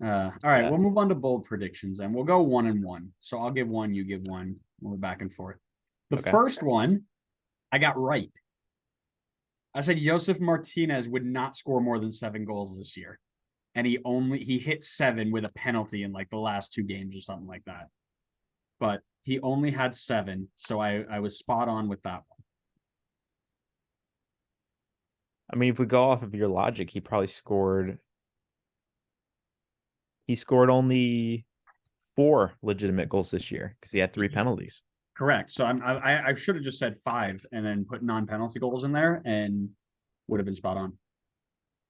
All right, Yeah. we'll move on to bold predictions and we'll go 1-1. So I'll give one, you give one. We'll go back and forth. The Okay. first one I got right. I said Josef Martinez would not score more than 7 goals this year. And he hit 7 with a penalty in like the last 2 games or something like that. But he only had 7, so I was spot on with that one. I mean, if we go off of your logic, he scored only 4 legitimate goals this year because he had 3 penalties. Correct. So I should have just said 5 and then put non-penalty goals in there and would have been spot on.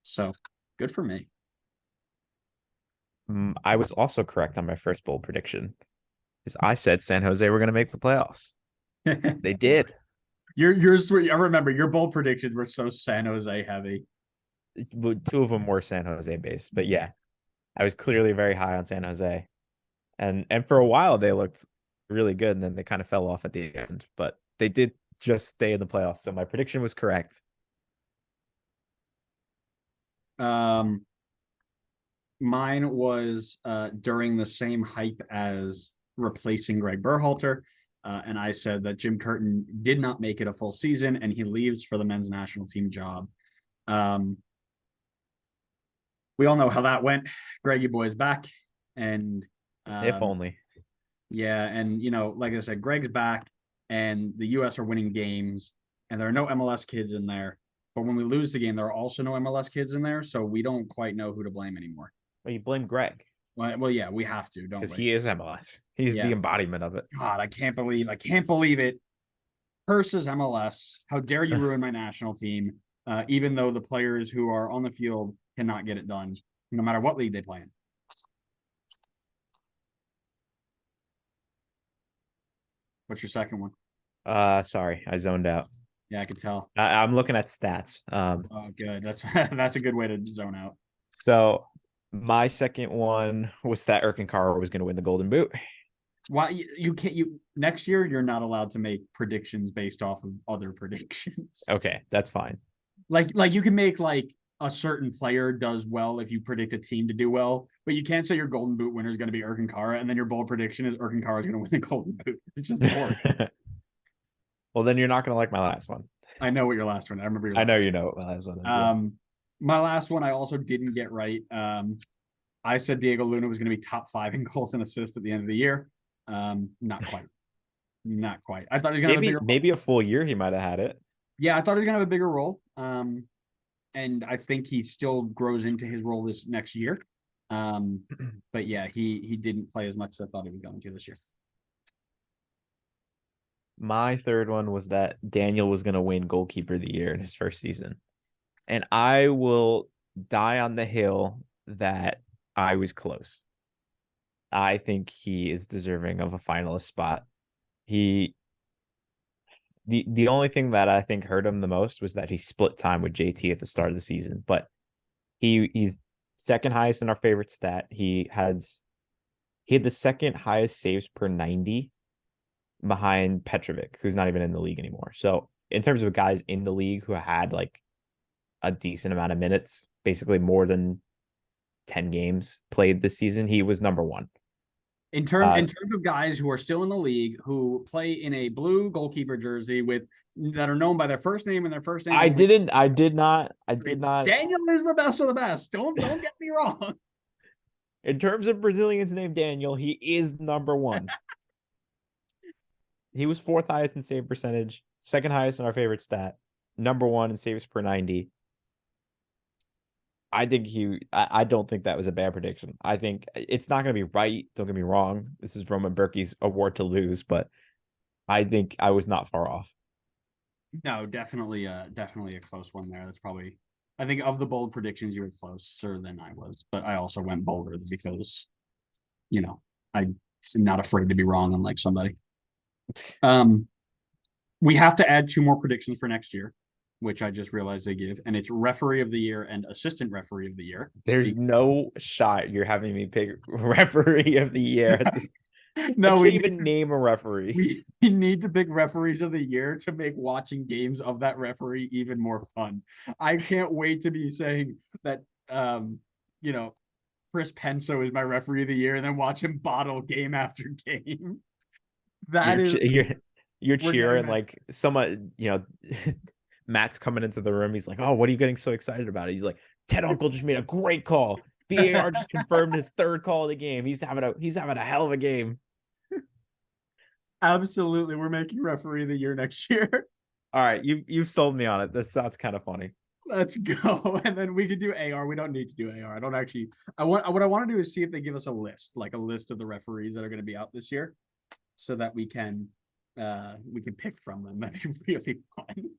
So good for me. I was also correct on my first bold prediction because I said San Jose were going to make the playoffs. They did. Yours, I remember your bold predictions were so San Jose heavy. 2 of them were San Jose based, but yeah, I was clearly very high on San Jose, and for a while they looked really good, and then they kind of fell off at the end, but they did just stay in the playoffs. So my prediction was correct. Um, Mine was during the same hype as replacing Greg Berhalter. And I said that Jim Curtin did not make it a full season and he leaves for the men's national team job. Um, we all know how that went. Greggy boy's back. And If um, only. yeah, and like I said, Greg's back and the US are winning games and there are no MLS kids in there. But when we lose the game, there are also no MLS kids in there. So we don't quite know who to blame anymore. Well, you blame Greg Well, yeah, we have to, don't because we? he is MLS. He's the Yeah. embodiment of it. God, I can't believe it. Versus MLS. How dare you ruin my national team? Even though the players who are on the field cannot get it done, no matter what league they play in. What's your second one? Sorry, I zoned out. Yeah, I could tell. I'm looking at stats. Oh, good. That's that's a good way to zone out. So my second one was that Erkin was going to win the Golden Boot. Why you can't you next year you're not allowed to make predictions based off of other predictions. Okay, that's fine. Like you can make like a certain player does well if you predict a team to do well, but you can't say your Golden Boot winner is going to be Erkin Kara, and then your bold prediction is Erkin Kara is going to win the Golden Boot. It's just boring. Well, then you're not going to like my last one. I know what your last one. I remember your I know last. you know what my last one is. Yeah. My last one I also didn't get right. I said Diego Luna was going to be top 5 in goals and assists at the end of the year. Not quite. Not quite. I thought he was going to have a Maybe bigger. maybe a full year he might have had it. Yeah, I thought he was going to have a bigger role. And I think he still grows into his role this next year. Um, but yeah, he didn't play as much as I thought he was going to this year. My third one was that Daniel was going to win goalkeeper of the year in his first season. And I will die on the hill that I was close. I think he is deserving of a finalist spot. He the only thing that I think hurt him the most was that he split time with JT at the start of the season, but he's second highest in our favorite stat. He had the second highest saves per 90 behind Petrovic, who's not even in the league anymore. So in terms of guys in the league who had like a decent amount of minutes, basically more than 10 games played this season, he was number one. In terms of guys who are still in the league who play in a blue goalkeeper jersey with that are known by their first name and their first name only. I did not. Daniel is the best of the best. Don't get me wrong. In terms of Brazilians named Daniel, he is number one. He was fourth highest in save percentage, second highest in our favorite stat, number one in saves per 90. I don't think that was a bad prediction. I think it's not going to be right. Don't get me wrong. This is Roman Berkey's award to lose, but I think I was not far off. No, definitely a close one there. That's probably I think of the bold predictions you were closer than I was, but I also went bolder because you know I'm not afraid to be wrong unlike somebody. Um, we have to add 2 more predictions for next year, which I just realized they give, and it's referee of the year and assistant referee of the year. There's no shot you're having me pick referee of the year at this. I No, can't even name a referee. we need to pick referees of the year to make watching games of that referee even more fun. I can't wait to be saying that you know Chris Penso is my referee of the year and then watch him bottle game after game. That You're is, you're we're getting cheering that. like someone, Matt's coming into the room. He's like, "Oh, what are you getting so excited about?" He's like, "Ted Uncle just made a great call. VAR just confirmed his third call of the game. He's having a hell of a game." Absolutely, we're making referee of the year next year. All right, you've sold me on it. That sounds kind of funny. Let's go. And then we could do AR. We don't need to do AR. I don't actually. What I want to do is see if they give us a list, like a list of the referees that are going to be out this year, so that we can pick from them. That'd be really fun.